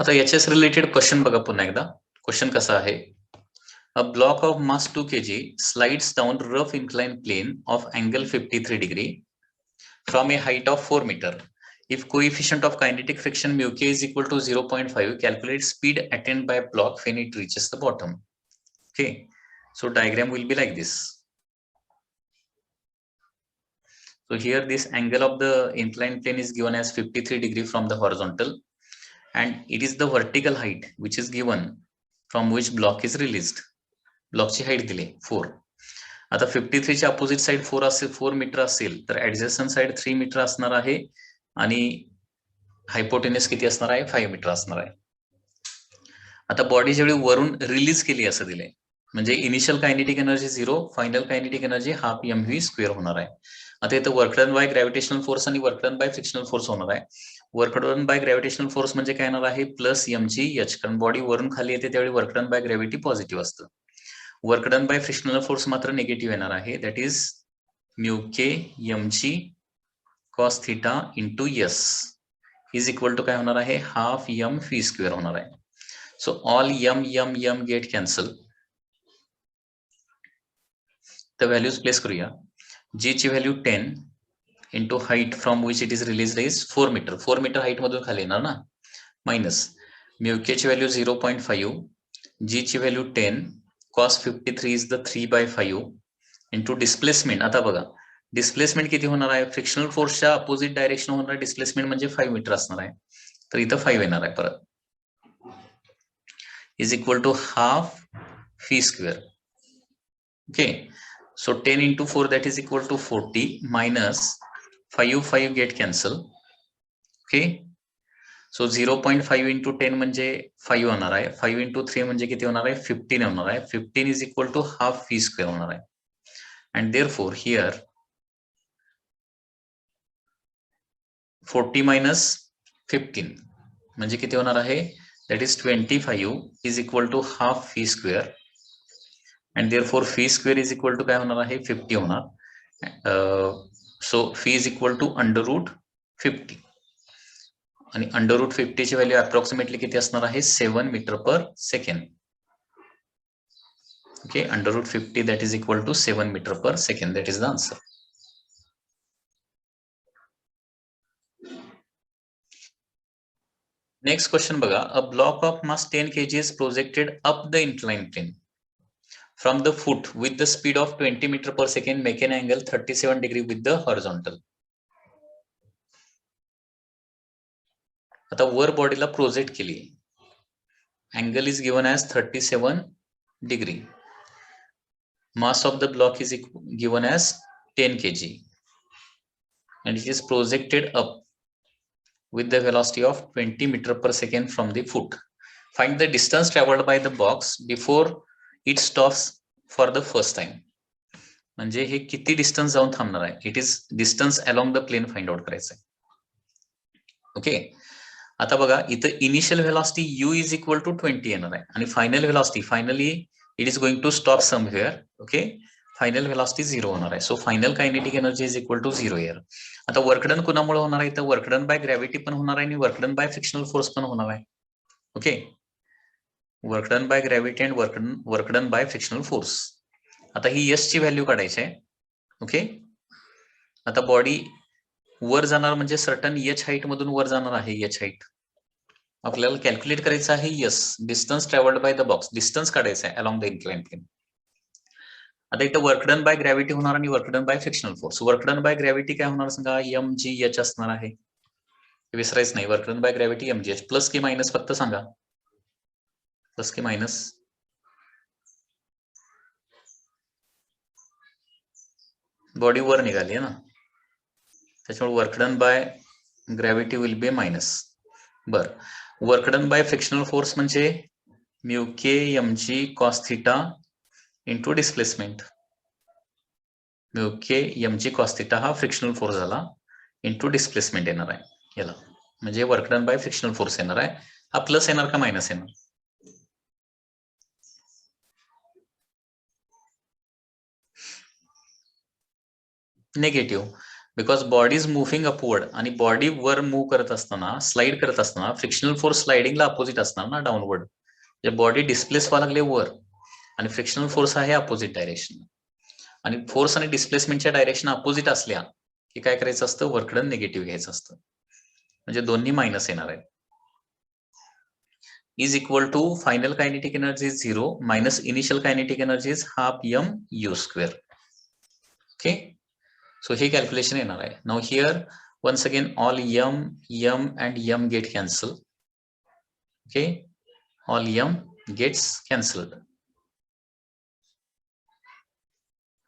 आता याच्याच related question बघा पुन्हा एकदा. क्वेश्चन कसा आहे? A block of mass 2 kg slides down rough inclined plane of angle 53 degree from a height of 4 meter. If coefficient of kinetic friction mu k is equal to 0.5, calculate speed attained by a block when it reaches the bottom. Okay, so diagram will be like this. So here this angle of the inclined plane is given as 53 degree from the horizontal, and it is the vertical height which is given from which block is released. ब्लॉकची height दिली 4. आता 53 ची opposite side 4 असेल, 4 metre असेल तर adjacent side 3 metre असणार आहे आणि हायपोटेनस किती असणार आहे? 5 मीटर असणार आहे. आता बॉडी जेवढी वरून रिलीज केली असं दिले, म्हणजे initial kinetic energy 0, final kinetic energy half mv square होणार आहे. आता इथं work done by gravitational force आणि work done by frictional force होणार आहे. Work done by gravitational force म्हणजे काय येणार आहे? प्लस mgh, कारण बॉडी वरून खाली येते त्यावेळी work done by gravity positive असतं. Work done by frictional force मात्र निगेटिव्ह येणार आहे. That is mu K mg cos theta into s is equal to काय होणार आहे? हाफ mv स्क्वेअर होणार आहे. So all m get cancel. तर व्हॅल्यूज प्लेस करूया. g ची value 10 into height from which it is release is 4 metre. 4 metre height मधून खाली येणार ना. मायनस म्यू के ची व्हॅल्यू 0.5, g ची value 10, cos 53 is the 3/5 into displacement. आता बघा डिस्प्लेसमेंट किती होणार आहे? फ्रिक्शनल फोर्सच्या अपोजिट डायरेक्शन होणार डिस्प्लेसमेंट म्हणजे 5 मीटर असणार आहे. तर इथं 5 येणार आहे परत. Is equal to half phi square. Okay, so 10 into 4 that is equal to 40 minus 5 get cancel. Okay, so 0.5 into 10 म्हणजे 5 होणार आहे. 5 into 3 म्हणजे किती होणार आहे? 15 होणार आहे. 15 is equal to half phi square होणार आहे. अँड देअरफॉर हिअर 40 मायनस 15 म्हणजे किती होणार आहे? That is 25 is equal to half phi square. And therefore phi square is equal to काय होणार आहे? 50 होणार. So phi is equal to under root 50 आणि अंडर रूट 50 ची व्हॅल्यू अप्रॉक्सिमेटली किती असणार आहे? 7 meter per second. Okay, under root 50 that is equal to 7 meter per second. That is the answer. Next question बघा. A block of mass 10 kg is projected up the inclined plane from the foot with the speed of 20 meter per second. Make an angle 37 degree with the horizontal. आता वर बॉडीला project केली, angle is given as 37 degree. Mass of the block is given as 10 kg and it is projected up with the velocity of 20 meter per second from the foot. Find the distance traveled by the box before it stops for the first time. म्हणजे हे किती distance जाऊन थांबणार आहे? It is distance along the plane find out करायचं आहे. Okay, आता बघा इथं initial velocity u is equal to 20 येणार आहे आणि final velocity finally it is going to stop somewhere. Okay, final velocity 0 होणार आहे. So final kinetic energy is equal to 0 here. आता वर्कडन कुणामुळे होणार आहे? तर वर्कडन बाय ग्रॅव्हिटी पण होणार आहे आणि वर्कडन बाय फ्रिक्शनल फोर्स पण होणार आहे. Okay, work done by gravity and work done by frictional force. आता ही एस ची व्हॅल्यू काढायची आहे. ओके, आता बॉडी वर जाणार म्हणजे सर्टन एच हाईट मधून वर जाणार आहे. एच हाईट आपल्याला कॅल्क्युलेट करायचं आहे. Yes, distance travelled by the box, distance काढायचं आहे अलॉंग द इन्क्लाइन्ड प्लेन. आता इथं वर्कडन बाय ग्रॅव्हिटी होणार आणि work done by frictional force. Work done by gravity काय होणार सांगा? mgh असणार आहे. विसरायचं नाही, work done by gravity mgh. Plus की मायनस फक्त सांगा, प्लस की मायनस? बॉडी वर निघाली आहे ना, त्याच्यामुळे work done by gravity will be minus. बर, वर्कडन बाय फ्रिक्शनल फोर्स म्हणजे mu K mg cos theta into displacement. Mu K mg cos theta हा फ्रिक्शनल फोर्स झाला इंटू डिस्प्लेसमेंट येणार आहे याला, म्हणजे वर्कडन बाय फ्रिक्शनल फोर्स येणार आहे. हा प्लस येणार का मायनस येणार? Negative. Because body is moving upward आणि बॉडी वर मूव्ह करत असताना स्लाइड करत असताना फ्रिक्शनल फोर्स स्लाइडिंगला अपोजिट असणार ना डाऊनवर्ड. बॉडी डिस्प्लेस व्हायला लागले वर आणि फ्रिक्शनल फोर्स आहे अपोजिट डायरेक्शन. आणि फोर्स आणि डिस्प्लेसमेंटच्या डायरेक्शन अपोजिट असल्या की काय करायचं असतं, वर्क डन निगेटिव्ह घ्यायचं असतं. म्हणजे दोन्ही मायनस येणार आहे. Is equal to final kinetic energy is 0 minus initial kinetic energy is half m(u²). Okay, so हे कॅल्क्युलेशन येणार आहे. Now here once again all m and m get cancelled. Okay, all m gets cancelled.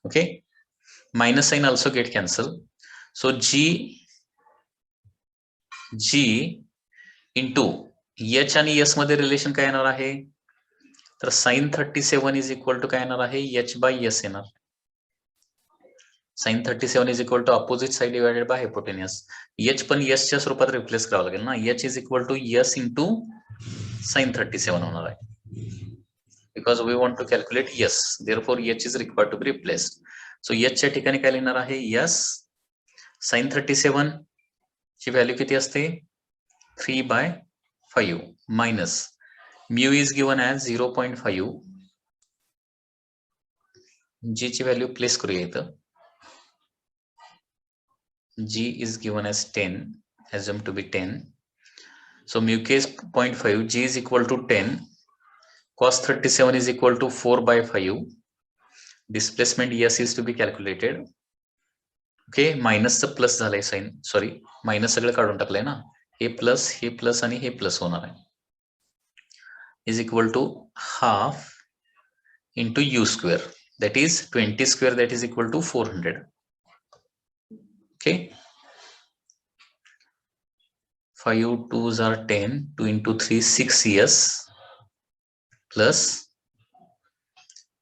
Okay, minus sign also get cancelled. So g into h आणि s मध्ये relation काय येणार आहे, तर sin 37 is equal to काय येणार आहे, h/s येणार. sin 37 is equal to opposite side divided by hypotenuse. h पण s च्या स्वरूपात रिप्लेस करावं लागेल ना. h is equal to s into sin 37 होणार आहे. Because we want to calculate s, therefore h is required to be replaced. So h च्या ठिकाणी काय लिहिणार आहे, s sin 37 ची व्हॅल्यू किती असते, 3/5 minus mu is given as 0.5. g ची व्हॅल्यू प्लेस करूया इथं. g is given as 10, assumed to be 10. So mu k is 0.5, g is equal to 10, cos 37 is equal to 4/5. Displacement s is to be calculated. Okay, minus च plus झालंय sign, sorry minus सगळं काढून टाकलंय ना, हे plus आणि हे plus होणार आहे. is equal to half into u², that is 20², that is equal to 400. Okay, 5 2s are 10, 2 into 3 6s plus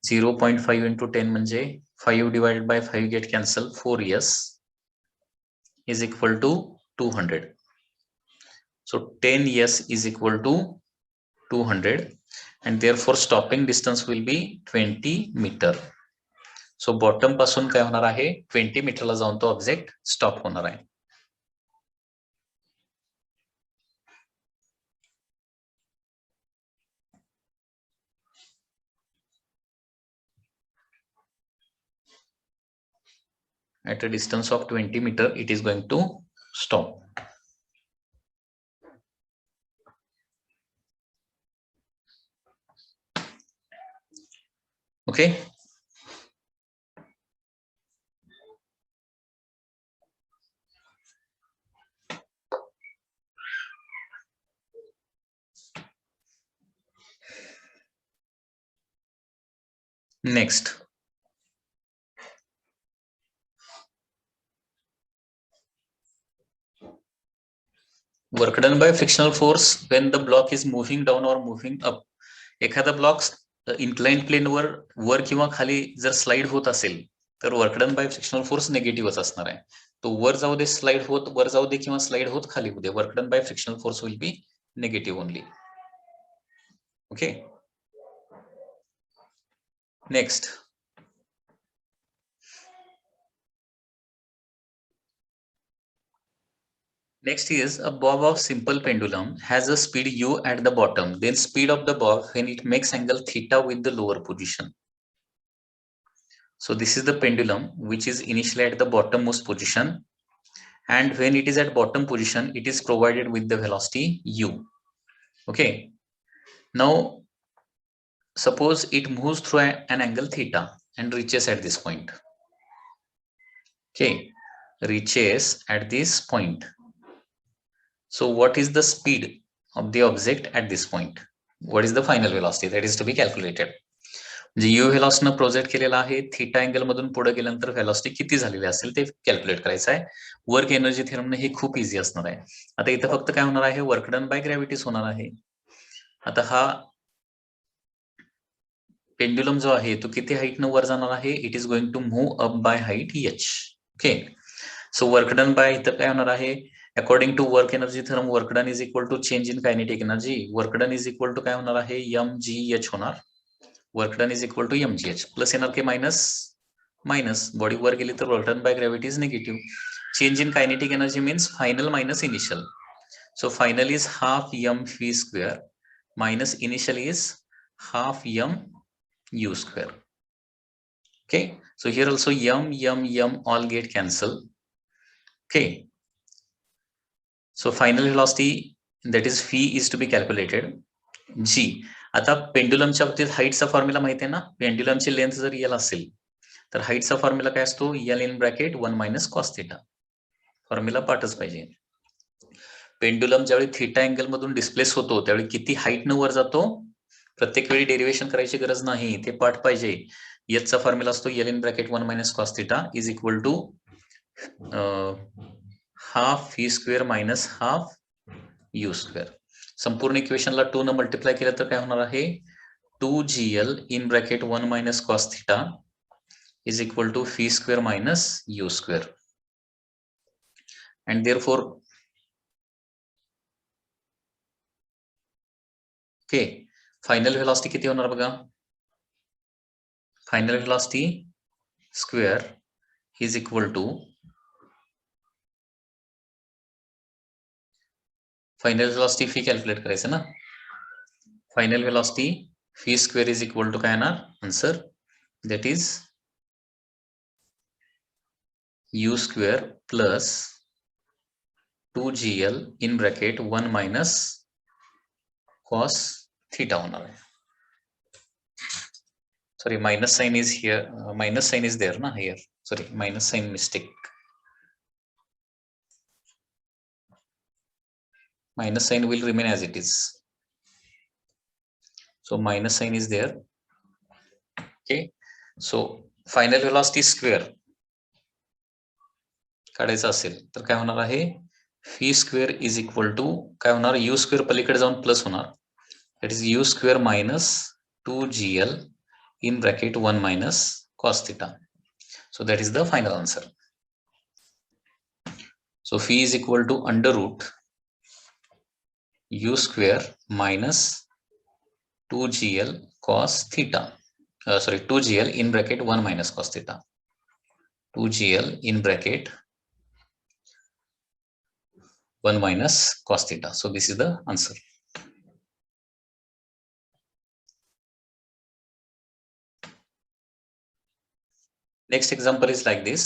0.5 into 10 म्हणजे 5 divided by 5 get cancel, 4s is equal to 200. So 10s is equal to 200 and therefore stopping distance will be 20 meter. So bottom पासून काय होणार आहे, 20 मीटरला जाऊन तो object stop होणार आहे. At a distance of 20 meter, it is going to stop. Okay. Next. Work done by frictional force when the block is moving down or moving up. एखादा ब्लॉक इन्क्लाइंड प्लेन वर किंवा खाली जर slide होत असेल तर work done by frictional force नेगेटिव्हच असणार आहे. तो वर जाऊ दे, स्लाइड होत वर जाऊ दे किंवा स्लाइड होत खाली होऊ दे, work done by frictional force will be negative only. Okay, next. Next is a bob of simple pendulum has a speed u at the bottom, then speed of the bob when it makes angle theta with the lower position. So this is the pendulum which is initially at the bottommost position, and when it is at bottom position, it is provided with the velocity u. Okay, now suppose it moves through an angle theta and reaches at this point. Okay, reaches at this point. So what is the speed of the object at this point? What is the final velocity? That is to be calculated. म्हणजे u velocity न project केलेला आहे, theta angle मधून पुढे गेल्यानंतर velocity किती झालेली असेल ते कॅल्क्युलेट करायचं आहे. वर्क एनर्जी थेरम हे खूप इझी असणार आहे. आता इथं फक्त काय होणार आहे, वर्क डन बाय ग्रॅव्हिटीच होणार आहे. आता हा पेंड्युलम जो आहे तो किती हाईट न वर जाणार आहे, it is going to move up by height h. Okay, so work done by इथं काय होणार आहे, according to work energy theorem work done is equal to change in kinetic energy. Work done is equal to काय होणार आहे, mgh होणार. Work done is equal to mgh plus येणार के मायनस मायनस, बॉडी वर गेली तर work done by gravity is negative. Change in kinetic energy means final minus initial. So final is half m v square minus initial is half m u square. Okay, so here also m all get cancelled. Okay, so final velocity, that is phi, is to be calculated. G, आता पेंडुलमच्या बाबतीत हाईटचा formula माहिती आहे ना, पेंडुलमची length जर L असेल तर हाईटचा formula काय असतो, L in bracket 1 minus cos theta. Formula पाठच पाहिजे. पेंडुलम ज्यावेळी थिटा अँगल मधून डिस्प्लेस होतो त्यावेळी किती हाईट न वर जातो, प्रत्येक वेळी डेरिव्हेशन करायची गरज नाही, ते पाठ पाहिजे. एचचा फॉर्म्युला असतो L in bracket 1 minus cos theta is equal to half V square minus half U square. संपूर्ण इक्वेशनला 2 न मल्टिप्लाय केलं तर काय होणार आहे, 2gl in bracket 1 minus cos theta is equal to V square minus U square. And therefore okay, final velocity किती होणार बघा, final velocity square is equal to final velocity phi calculate करायचं ना, final velocity phi square is equal to काय येणार answer, that is u square plus 2gl in bracket 1 minus cos theta होणार आहे. Sorry, minus sign is here, minus sign is there na here, sorry, minus sign mistake, minus sign will remain as it is, so minus sign is there. Okay, so final velocity square काढायचं असेल तर काय होणार आहे, phi square is equal to काय होणार, U square पलीकडे जाऊन प्लस होणार, that is U square minus 2gl in bracket 1 minus cos theta. So that is the final answer. So phi is equal to under root u square minus 2gl cos theta. Sorry, 2gl in bracket 1 minus cos theta. 2gl in bracket 1 minus cos theta. So this is the answer. Next example is like this.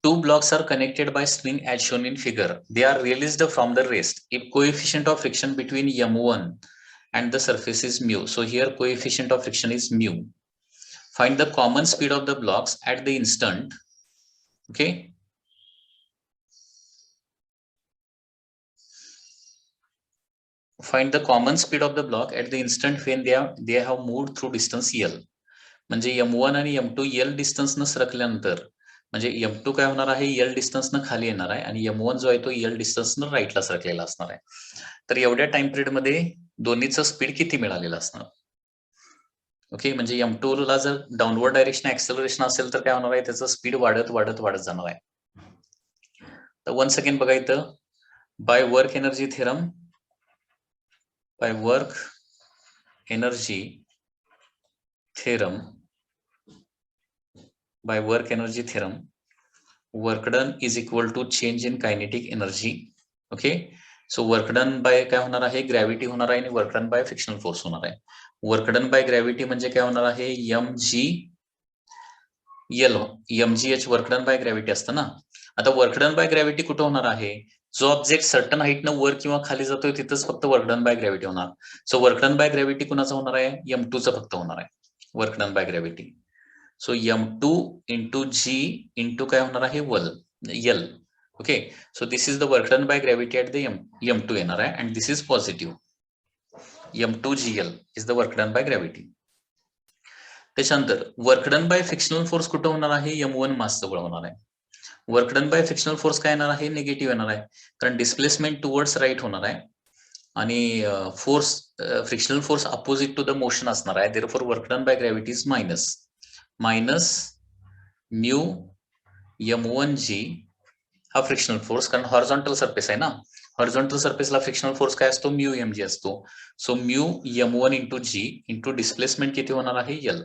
Two blocks are connected by string as shown in figure. They are released from the rest if coefficient of friction between m1 and the surface is mu. So here coefficient of friction is mu. Find the common speed of the blocks at the instant. Okay. Find the common speed of the block at the instant when they have moved through distance L. म्हणजे m1 आणि m2 L distance न सरकल्यानंतर, म्हणजे m2 काय होणार आहे, L distance न खाली येणार आहे आणि m1 जो आहे तो L डिस्टन्स न राईटला सरकलेला असणार आहे. तर एवढ्या टाइम पिरियड मध्ये दोन्हीचं स्पीड किती मिळालेलं असणार. ओके, म्हणजे m2 ला जर डाऊनवर्ड डायरेक्शन ऍक्सेलरेशन असेल तर काय होणार आहे, त्याचं स्पीड वाढत वाढत वाढत जाणार आहे. तर वन्स अगेन बघा इथं, by work energy theorem, by work energy theorem, by work energy theorem, work done is equal to change in kinetic energy. Okay, so work done by काय होणार आहे, ग्रॅव्हिटी होणार आहे आणि work done by frictional force होणार आहे. Work done by gravity म्हणजे काय होणार आहे, mgh work done by gravity असतं ना. आता वर्क डन बाय ग्रॅव्हिटी कुठं होणार आहे, जो ऑब्जेक्ट सर्टन हाईटनं वर किंवा खाली जातोय तिथंच फक्त वर्क डन बाय ग्रॅव्हिटी होणार. So work done by gravity कुणाचा होणार आहे, m2 चा फक्त होणार आहे work done by gravity. So m2 into g into काय होणार आहे, L. Okay, so this is the work done by gravity at the m2 येणार आहे and this is positive. m2gl is the work done by gravity. त्याच्यानंतर work done by frictional force कुठं होणार आहे, m1 मास जवळ होणार आहे. Work done by frictional force काय येणार आहे, निगेटिव्ह येणार आहे, कारण डिस्प्लेसमेंट टुवर्ड्स राईट होणार आहे आणि force frictional force opposite to the motion असणार आहे. Therefore work done by gravity is minus mu m1g हा फ्रिक्शनल फोर्स, कारण हॉरिझॉन्टल सरफेस आहे ना, हॉरिझॉन्टल सरफेसला फ्रिक्शनल फोर्स काय असतो, म्यू mg असतो. So mu m1 into g into displacement किती होणार आहे, L.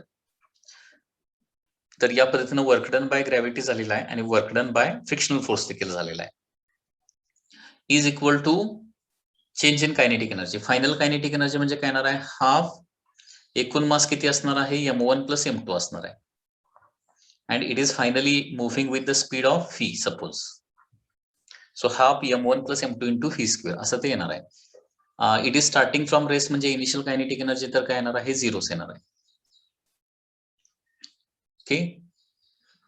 तर या पद्धतीने वर्क डन बाय ग्रॅव्हिटी झालेला आहे आणि work done by frictional force देखील झालेला आहे. Is equal to change in kinetic energy. Final kinetic energy म्हणजे काय येणार आहे, हाफ एकूण मास किती असणार आहे, m1 प्लस m2 असणार आहे. And it is finally moving with the speed of v suppose. So half m1 plus m2 into v square असं ते येणार आहे. It is starting from rest म्हणजे इनिशियल कायनेटिक एनर्जी तर काय येणार आहे, झिरोच येणार आहे. ओके,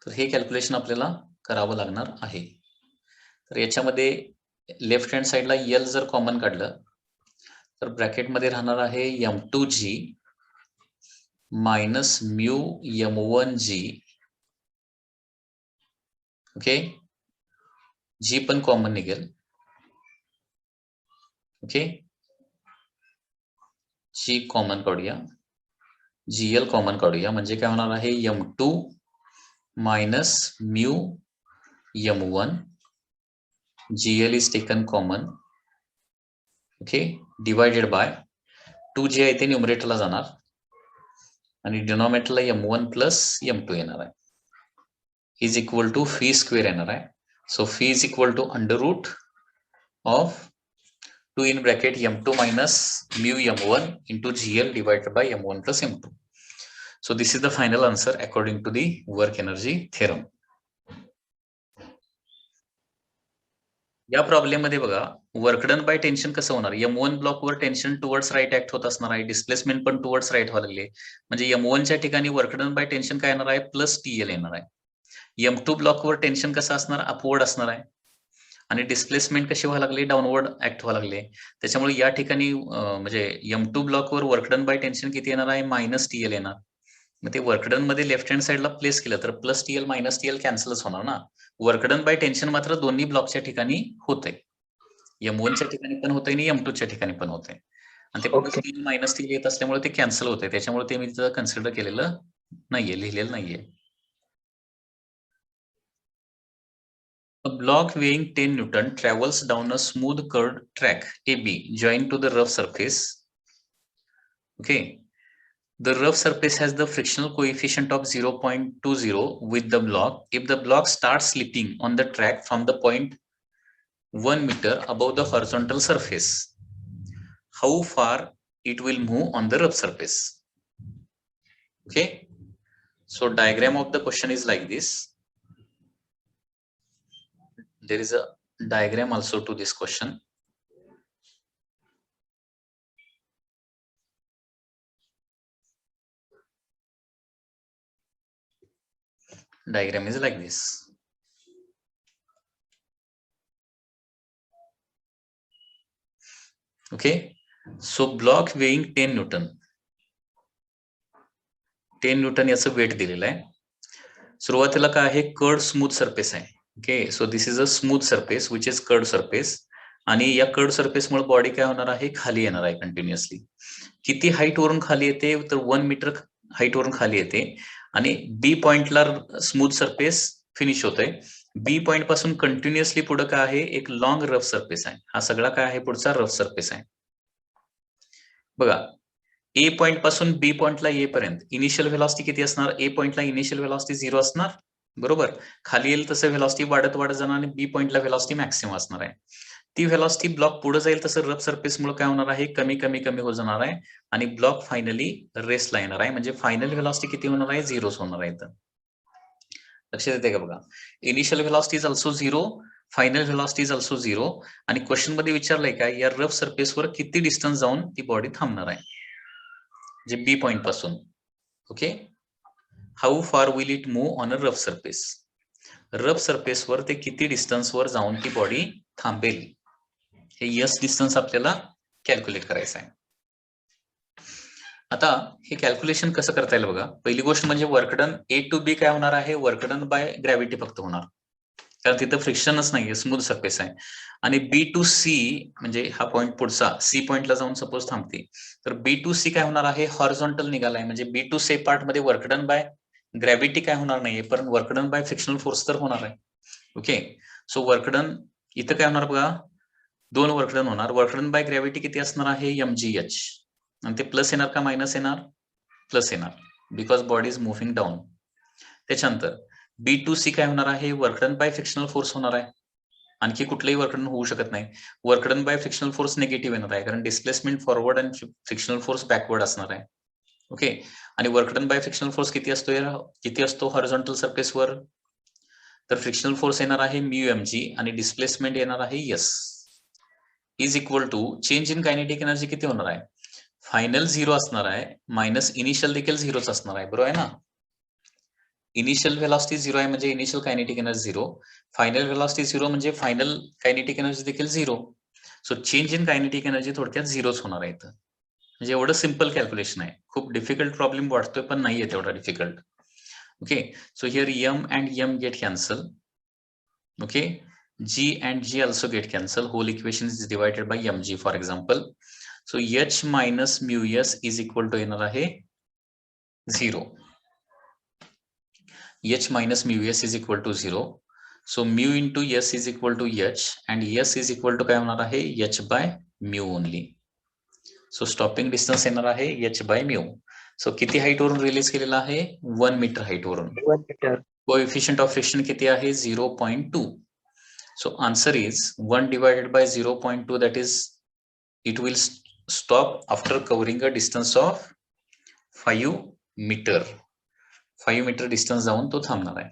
तर हे कॅल्क्युलेशन आपल्याला करावं लागणार आहे. तर याच्यामध्ये लेफ्ट हँड साइडला एल जर कॉमन काढलं तर ब्रॅकेटमध्ये राहणार आहे m2g minus mu m1g. Okay, जी पण कॉमन निघेल. ओके, जी कॉमन काढूया, जीएल कॉमन काढूया म्हणजे काय होणार आहे, m2 minus mu m1, GL is taken common. Okay, divided by 2g आहे ते न्यूमरेटरला जाणार आणि डिनॉमिनेटरला m1 प्लस m2 येणार आहे. Is equal to phi square येणार आहे. So phi is equal to under root of 2 in bracket m2 minus mu m1 into GL divided by m1 plus m2. So this is the final answer according to the work energy theorem. या problem मध्ये बघा, work done by tension कसं होणार, m1 ब्लॉकवर tension towards right act होत असणार आहे, displacement पण टुवर्ड्स राईट व्हायला लागले म्हणजे m1 च्या ठिकाणी वर्क डन बाय टेन्शन काय येणार आहे, प्लस TL येणार आहे. m2 ब्लॉकवर टेन्शन कसं असणार, अपवर्ड असणार आहे आणि डिस्प्लेसमेंट कशी व्हायला लागली, डाऊनवर्ड ऍक्ट व्हायला लागले. त्याच्यामुळे या ठिकाणी म्हणजे m2 ब्लॉकवर वर्क डन बाय टेन्शन किती येणार आहे, मायनस TL येणार. मग ते वर्क डन मध्ये लेफ्ट हँड साइडला प्लेस केलं तर प्लस TL मायनस TL कॅन्सलच होणार ना. वर्क डन बाय टेन्शन मात्र दोन्ही ब्लॉकच्या ठिकाणी होतंय, m1 च्या ठिकाणी पण होतंय आणि m2 च्या ठिकाणी पण होतंय आणि ते प्लस TL मायनस TL येत असल्यामुळे ते कॅन्सल होतंय. त्याच्यामुळे ते मी तिथं कन्सिडर केलेलं नाहीये, लिहिलेलं नाहीये. A block weighing 10 Newton travels down a smooth curved track AB joined to the rough surface. Okay. The rough surface has the frictional coefficient of 0.20 with the block. If the block starts slipping on the track from the point 1 meter above the horizontal surface, how far it will move on the rough surface? Okay. So diagram of the question is like this. There is a diagram also to this question. Diagram is like this. Okay, so block weighing 10 Newton. 10 Newton याचं weight दिलेलं आहे. सुरुवातीला काय आहे, curd smooth surface आहे. Okay, so this is a smooth surface which is curd surface आणि या curd सरफेसमुळे body काय होणार आहे, खाली येणार आहे कंटिन्युअसली. किती हाईट वरून खाली येते तर 1 मीटर हाईट वरून खाली येते आणि बी पॉइंटला स्मूथ सरफेस फिनिश होतंय. बी पॉइंट पासून कंटिन्युअसली पुढे काय आहे, एक लॉंग रफ सरफेस आहे. हा सगळा काय आहे, पुढचा रफ सरफेस आहे. बघा, ए पॉइंट पासून बी पॉइंटला येईपर्यंत इनिशियल व्हेलॉसिटी किती असणार, ए पॉइंटला इनिशियल व्हेलॉसिटी 0 असणार, बरोबर. खाली येईल तसं व्हेलॉसिटी वाढत वाढत जाणार आणि बी पॉइंटला व्हेलॉसिटी मॅक्सिमम असणार आहे. ती व्हेलॉसिटी ब्लॉक पुढे जाईल तसं रफ सरफेसमुळे काय होणार आहे, कमी कमी कमी होत जाणार आहे आणि ब्लॉक फायनली रेस्टला येणार आहे. म्हणजे फायनल व्हेलॉसिटी किती होणार आहे, 0 होणार आहे. लक्षात येते का बघा, initial velocity is also 0, final velocity is also 0 आणि क्वेश्चन मध्ये विचारलंय काय, या रफ सरफेसवर किती डिस्टन्स जाऊन ती बॉडी थांबणार आहे, जे बी पॉइंट पासून. ओके, हाऊ फार will it move on a rough surface. Rough surface वर ते किती डिस्टन्स वर जाऊन ती बॉडी थांबेल, हे यस डिस्टन्स आपल्याला कॅल्क्युलेट करायचं आहे. आता हे कॅल्क्युलेशन कसं करता येईल बघा. पहिली गोष्ट म्हणजे work done A to be काय होणार आहे, वर्क डन बाय ग्रॅव्हिटी फक्त होणार, कारण तिथं फ्रिक्शनच नाहीये, स्मूथ सरफेस आहे. आणि बी टू सी म्हणजे हा पॉईंट पुढचा सी पॉइंटला जाऊन सपोज थांबते, तर बी टू सी काय होणार आहे, हॉरिझॉन्टल निघालाय. म्हणजे बी टू सी पार्ट मध्ये वर्क डन बाय ग्रॅव्हिटी काय होणार नाहीये, पण work done by frictional force तर होणार आहे. ओके, सो वर्क डन इथं काय होणार बघा, 2 वर्क डन होणार. वर्क डन बाय ग्रॅव्हिटी किती असणार आहे, mgh, आणि ते प्लस येणार का मायनस येणार, प्लस येणार, because body is moving down. त्याच्यानंतर B2C काय होणार आहे, work done by frictional force होणार आहे. आणखी कुठलंही वर्क डन होऊ शकत नाही. Work done by frictional force negative येणार आहे, कारण डिस्प्लेसमेंट फॉरवर्ड आणि फ्रिक्शनल फोर्स बॅकवर्ड असणार आहे. ओके, आणि work done by frictional force किती असतो हॉरिझॉन्टल सरफेसवर, तर फ्रिक्शनल फोर्स येणार आहे μmg आणि डिस्प्लेसमेंट येणार आहे s is equal to change in kinetic energy किती होणार आहे, फायनल 0 असणार आहे मायनस इनिशियल देखील 0च असणार आहे. बरोबर आहे ना. इनिशियल व्हेलॉसिटी 0 आहे म्हणजे initial kinetic energy 0, final velocity 0 म्हणजे फायनल कायनेटिक एनर्जी देखील 0. So change in kinetic energy थोडक्यात 0च होणार आहे. म्हणजे एवढं सिंपल कॅल्क्युलेशन आहे. खूप डिफिकल्ट प्रॉब्लेम वाटतोय पण नाहीये तेवढा difficult. Okay, so here m and m get cancel. Okay, g and g also get cancel. Whole equation is divided by mg, for example. So h minus mu s is equal to येणार आहे 0. h minus mu s is equal to 0. So mu into s is equal to h and s is equal to काय होणार आहे, h by mu only. So stopping distance येणार आहे h by mu. So किती height वरून release केलेला आहे, 1 metre height वरून. 1 मीटर. कोएफिशिएंट ऑफ फ्रिक्शन किती आहे, 0.2. So answer is 1 divided by 0.2, that is it will stop after covering a distance of 5 meter. 5 meter distance जाऊन तो थांबणार आहे.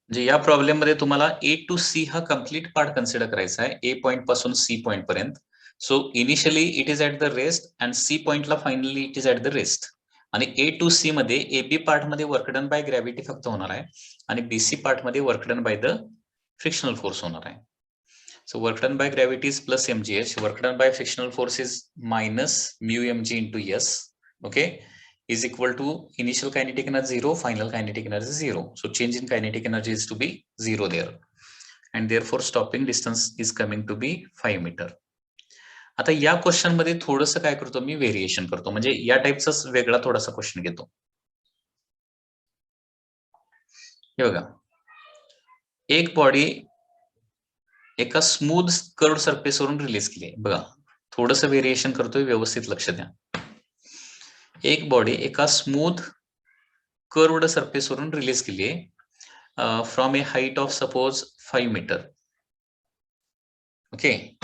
म्हणजे या प्रॉब्लेम मध्ये तुम्हाला A to C हा कंप्लीट पार्ट कन्सिडर करायचा आहे, A पॉइंट पासून C पॉइंट पर्यंत. So initially it is at the rest and C पॉइंटला finally it is at the rest. आणि A to C मध्ये AB पार्ट मध्ये वर्क डन बाय ग्रॅव्हिटी फक्त होणार आहे आणि BC पार्ट मध्ये work done by the frictional force होणार आहे. So work done by gravity is plus mgh, work done by frictional force is minus μmg into s. Okay, is equal to initial kinetic energy 0, final kinetic energy 0. So change in kinetic energy is to be 0 there, and therefore stopping distance is coming to be 5 meter. आता या question मध्ये थोडंसं काय करतो मी, variation करतो, म्हणजे या टाइपचाच वेगळा थोडासा क्वेश्चन घेतो. हे बघा, एक बॉडी एका स्मूथ कर्व्ड सरफेस वरून रिलीज केली आहे. बघा थोडंसं व्हेरिएशन करतोय, व्यवस्थित लक्ष द्या. एक बॉडी एका स्मूथ कर्व्ड सरफेस वरून रिलीज केली आहे from a height of suppose 5 metre. Okay,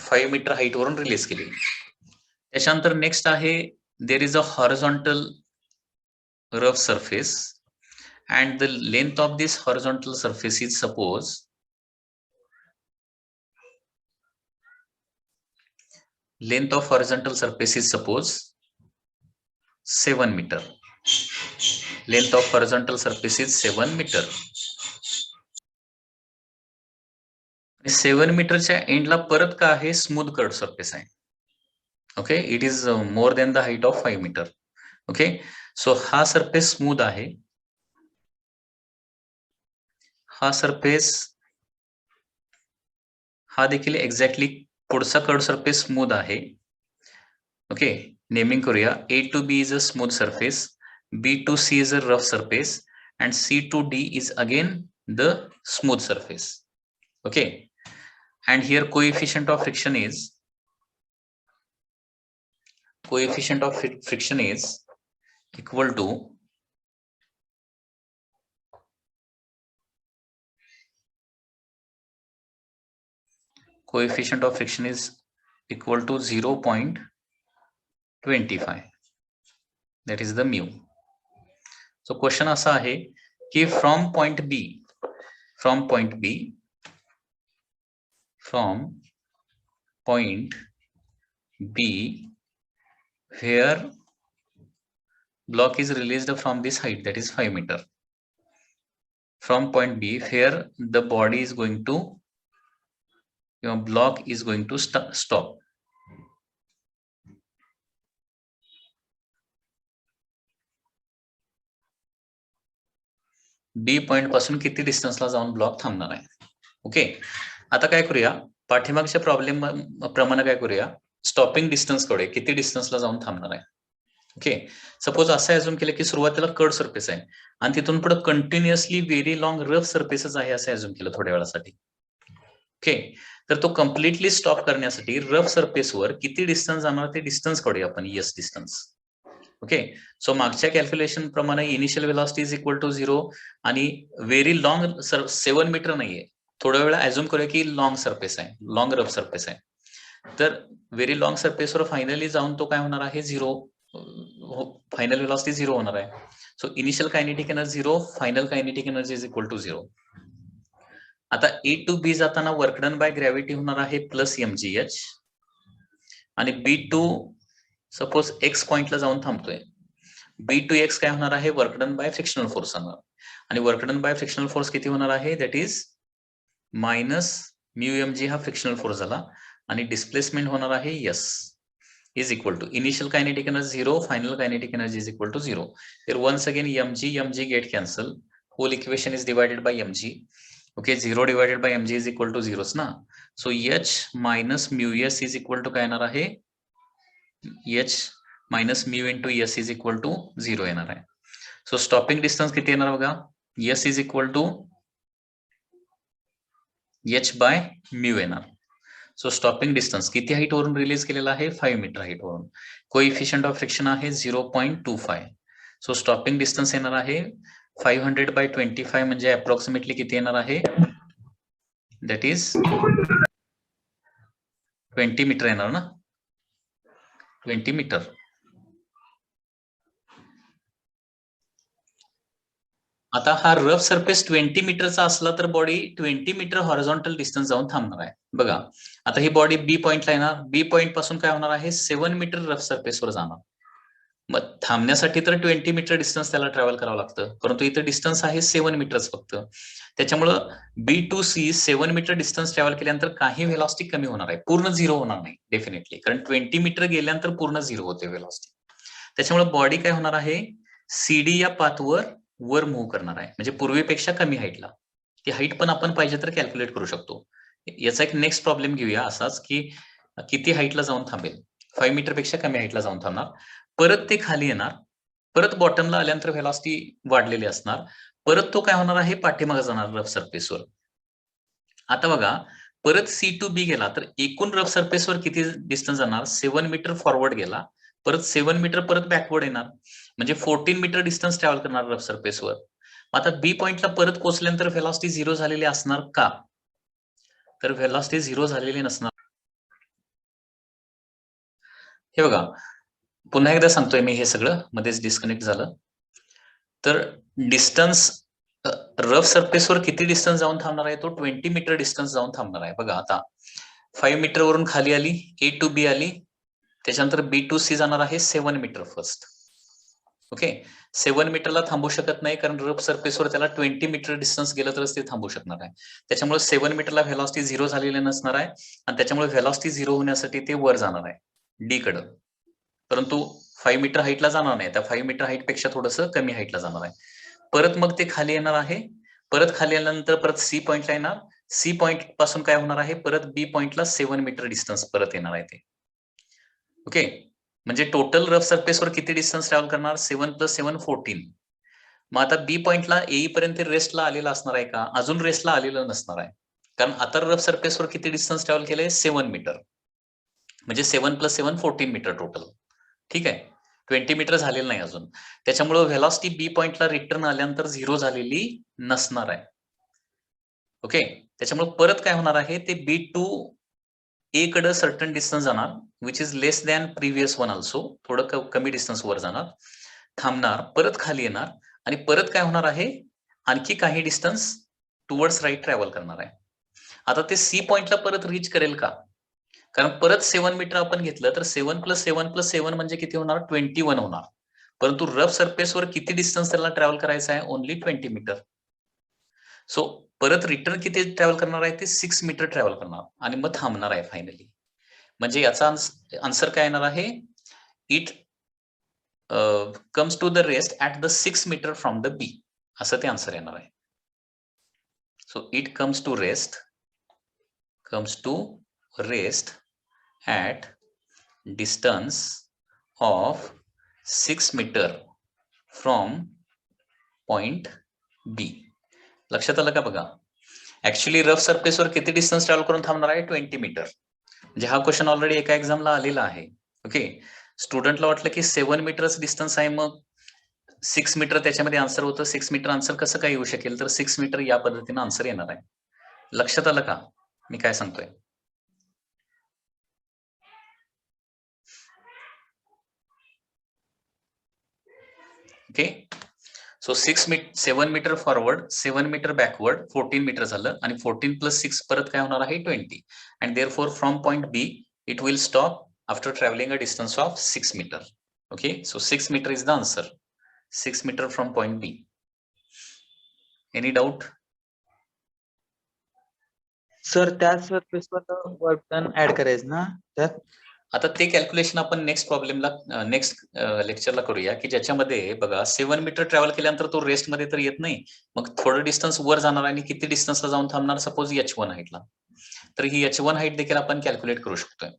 5 metre height वरून रिलीज केली. त्याच्यानंतर नेक्स्ट आहे, there is a horizontal rough surface and the length of this horizontal surface is suppose length of horizontal surface is suppose 7 meter. Length of horizontal surface is 7 meter. 7 मीटरच्या एंडला परत का आहे, smooth curved surface आहे. Okay, it is more than the height of 5 metre. Okay, so हा surface smooth आहे, हा surface हा देखील एक्झॅक्टली पुढचा कर्व्ड सरफेस स्मूथ आहे. ओके, नेमिंग करूया. A to B is a smooth surface, B to C is a rough surface, and C to D is again the smooth surface. Okay, and here coefficient of friction is equal to coefficient of friction is equal to 0.25. that is the mu. So question असा आहे की from point B where block is released from this height, that is 5 meter. From point B where the body is going to, your block is going to stop. B point पासून किती डिस्टन्सला जाऊन block थांबणार आहे. Okay, आता काय करूया, पाठीमागच्या problem प्रमाणे काय करूया, स्टॉपिंग डिस्टन्स कडे किती डिस्टन्सला जाऊन थांबणार आहे. ओके, सपोज असं अजून केलं की सुरुवातीला कर्व्ड सरफेस आहे आणि तिथून पुढे कंटिन्युअसली व्हेरी लॉंग रफ सरफेसच आहे असं अजून केलं थोड्या वेळासाठी. ओके, तर तो कम्प्लिटली स्टॉप करण्यासाठी रफ सरफेसवर किती डिस्टन्स जाणार ते डिस्टन्स काढूया आपण, एस डिस्टन्स. ओके, सो मागच्या कॅल्क्युलेशन प्रमाणे initial velocity is equal to 0 आणि व्हेरी लॉंग 7 मीटर नाहीये, थोड्या वेळा ऍझ्युम करूया की लॉंग सरफेस आहे, लॉंग रफ सरफेस आहे. तर व्हेरी लॉंग सरफेसवर फायनली जाऊन तो काय होणार आहे, 0, फायनल व्हेलॉसिटी 0 होणार आहे. So initial kinetic energy 0, final kinetic energy is equal to 0. आता ए टू बी जाताना वर्क डन बाय ग्रॅव्हिटी होणार आहे प्लस mgh, आणि बी टू सपोज एक्स पॉइंटला जाऊन थांबतोय, बी टू एक्स काय होणार आहे, work done by frictional force होणार, आणि work done by frictional force किती होणार आहे, that is minus mu mg हा फ्रिक्शनल फोर्स झाला, आणि डिस्प्लेसमेंट होणार आहे S is equal to initial kinetic energy 0, final kinetic energy is equal to 0. Here once again mg get cancel, whole equation is divided by mg. Okay, 0 divided by mg is equal to 0 ना. So h minus mu s is equal to काय येणार आहे, h minus mu into s is equal to 0 येणार आहे. So stopping distance किती येणार बघा, s is equal to h by mu येणार. सो स्टॉपिंग डिस्टन्स किती हाईट वरून रिलीज केलेला आहे, 5 मीटर हाईट वरून. कोइफिशियंट ऑफ फ्रिक्शन आहे 0.25. सो स्टॉपिंग डिस्टन्स येणार आहे 500/25 म्हणजे अप्रॉक्सिमेटली किती येणार आहे, दॅट इज 20 मीटर येणार ना, 20 मीटर. आता हा रफ सरफेस 20 मीटरचा असला तर बॉडी 20 मीटर हॉरिझॉन्टल डिस्टन्स जाऊन थांबणार आहे. बघा आता ही बॉडी बी पॉइंटला येणार, बी पॉइंट पासून काय होणार आहे, 7 मीटर रफ सरफेसवर जाणार. मग थांबण्यासाठी तर 20 मीटर डिस्टन्स त्याला ट्रॅव्हल करावं लागतं, परंतु इथं डिस्टन्स आहे 7 मीटरच फक्त. त्याच्यामुळं B to C 7 metre distance travel केल्यानंतर काही व्हेलॉसिटी कमी होणार आहे, पूर्ण 0 होणार नाही डेफिनेटली, कारण 20 मीटर गेल्यानंतर पूर्ण 0 होते व्हेलॉसिटी. त्याच्यामुळे बॉडी काय होणार आहे, सीडी या पाथवर वर मूव्ह करणार आहे, म्हणजे पूर्वीपेक्षा कमी हाईटला. ती हाईट पण आपण पाहिजे तर कॅल्क्युलेट करू शकतो. याचा एक नेक्स्ट प्रॉब्लेम घेऊया असाच, की किती हाईटला जाऊन थांबेल, 5 मीटर पेक्षा कमी हाईटला जाऊन थांबणार, परत ते खाली येणार, परत बॉटमला आल्यानंतर व्हेलॉसिटी वाढलेली असणार, परत तो काय होणार आहे, पाठीमागे जाणार रफ सरफेसवर. आता बघा परत सी टू बी गेला तर एकूण रफ सरफेसवर किती डिस्टन्स जाणार, 7 मीटर फॉरवर्ड गेला, परत 7 मीटर परत बॅकवर्ड येणार, म्हणजे 14 मीटर डिस्टन्स ट्रॅव्हल करणार रफ सरफेसवर. आता बी पॉइंटला परत पोहोचल्यानंतर व्हेलॉसिटी 0 झालेली असणार का, तर व्हेलॉसिटी 0 झालेली नसणार. हे बघा पुन्हा एकदा सांगतोय मी, हे सगळं मध्येच डिस्कनेक्ट झालं. तर डिस्टन्स रफ सरफेसवर किती डिस्टन्स जाऊन थांबणार आहे, तो 20 मीटर डिस्टन्स जाऊन थांबणार आहे. बघा आता 5 मीटर वरून खाली आली, ए टू बी आली, त्याच्यानंतर बी टू सी जाणार आहे 7 मीटर फर्स्ट. ओके, 7 मीटरला थांबू शकत नाही, कारण रफ सरफेसवर त्याला 20 मीटर डिस्टन्स गेलं तरच ते थांबू शकणार आहे. त्याच्यामुळे 7 मीटरला व्हेलॉसिटी 0 झालेली नसणार आहे, आणि त्याच्यामुळे व्हेलॉसिटी 0 होण्यासाठी ते वर जाणार आहे डी कडे, परंतु 5 मीटर हाईटला जाणार नाही, त्या 5 मीटर हाईट पेक्षा थोडंसं कमी हाईटला जाणार आहे. परत मग ते खाली येणार आहे, परत खाली आल्यानंतर परत सी पॉइंटला येणार, सी पॉइंट पासून काय होणार आहे, परत बी पॉइंटला 7 मीटर डिस्टन्स परत येणार आहे ते. ओके, म्हणजे टोटल रफ सरफेसवर किती डिस्टन्स ट्रॅव्हल करणार, 7 + 7 14. मग आता बी पॉइंटला येईपर्यंत रेस्टला आलेला असणार आहे का, अजून रेस्टला आलेलं नसणार आहे, कारण आता रफ सरफेसवर किती डिस्टन्स ट्रॅव्हल केलंय, 7 मीटर, म्हणजे 7 + 7 14 मीटर टोटल. ठीक आहे, 20 मीटर झालेलं नाही अजून, त्याच्यामुळे व्हेलॉसिटी बी पॉइंटला रिटर्न आल्यानंतर 0 झालेली नसणार आहे. ओके, त्याच्यामुळे परत काय होणार आहे, ते बी टू ए कडे सर्टन डिस्टन्स जाणार, which is less than previous one also, थोडं कमी डिस्टन्स वर जाणार, थांबणार, परत खाली येणार, आणि परत काय होणार आहे, आणखी काही डिस्टन्स टुवर्ड्स राईट ट्रॅव्हल करणार आहे. आता ते सी पॉइंटला परत रीच करेल का, कारण परत 7 मीटर आपण घेतलं तर 7 + 7 + 7 म्हणजे किती होणार, 21 होणार, परंतु रफ सरफेसवर किती डिस्टन्स त्याला ट्रॅव्हल करायचं आहे, ओनली 20 मीटर. सो परत रिटर्न किती ट्रॅव्हल करणार आहे, ते 6 मीटर ट्रॅव्हल करणार, आणि मग थांबणार आहे फायनली. म्हणजे याचा आन्सर काय येणार आहे, it comes to the rest at the 6 metre from the B, असं ते आन्सर येणार आहे. So it comes to rest at distance of 6 meter from point B. लक्षात आलं का बघा, ऍक्च्युली रफ सरफेसवर किती डिस्टन्स ट्रॅव्हल करून थांबणार आहे, 20 मीटर. म्हणजे हा क्वेश्चन ऑलरेडी एका एक्झामला आलेला आहे. ओके, स्टुडंटला वाटलं की 7 मीटरच डिस्टन्स आहे, मग 6 मीटर त्याच्यामध्ये आन्सर होतं. 6 मीटर आन्सर कसं काय येऊ शकेल? तर 6 मीटर या पद्धतीनं आन्सर येणार आहे. लक्षात आलं का मी काय सांगतोय? Okay. So 7 metre forward, 7 metre backward, 14 metre झालं आणि 14 प्लस 6 परत काय होणार आहे? 20. And therefore from point B it will stop after travelling a distance of 6 metre. Okay, so 6 metre is the answer. 6 metre from point B. Any doubt? Sir त्याच सरफेसवर work done add करायचं ना त्यात? आता ते कॅल्क्युलेशन आपण next प्रॉब्लेमला next लेक्चरला करूया, की ज्याच्यामध्ये बघा 7 मीटर ट्रॅव्हल केल्यानंतर तो रेस्टमध्ये तर येत नाही. मग थोडं डिस्टन्स वर जाणार आणि किती डिस्टन्सला जाऊन थांबणार? Suppose H1 हाईटला. तर ही H1 हाईट देखील आपण कॅल्क्युलेट करू शकतोय.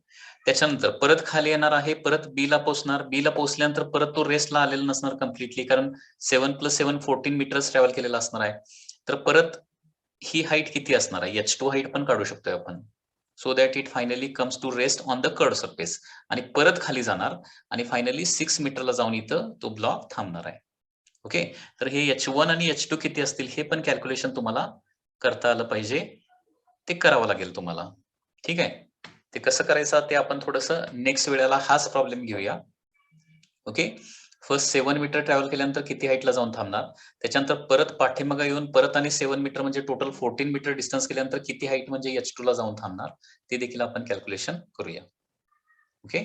त्याच्यानंतर परत खाली येणार आहे, परत बीला पोहोचणार. बीला पोहोचल्यानंतर परत तो रेस्टला आलेला नसणार कम्प्लिटली, कारण 7 + 7 14 मीटर्स ट्रॅव्हल केलेला असणार आहे. तर परत ही हाईट किती असणार आहे? H2 हाईट पण काढू शकतोय आपण. So that it finally comes to rest on the curved surface आणि परत खाली जाणार आणि फायनली 6 मीटरला जाऊन इथं तो ब्लॉक थांबणार आहे. ओके, तर हे H1 आणि H2 किती असतील हे पण कॅल्क्युलेशन तुम्हाला करता आलं पाहिजे. ते करावं लागेल तुम्हाला. ठीक आहे, ते कसं करायचं ते आपण थोडंसं नेक्स्ट वेळेला हाच प्रॉब्लेम घेऊया. ओके, फर्स्ट 7 मीटर ट्रॅव्हल केल्यानंतर किती हाईटला जाऊन थांबणार, त्याच्यानंतर परत पाठीमागे येऊन परत आणि 7 मीटर म्हणजे टोटल 14 मीटर डिस्टन्स केल्यानंतर किती हाईट म्हणजे H2 ला जाऊन थांबणार, ते देखील आपण कॅल्क्युलेशन करूया. ओके.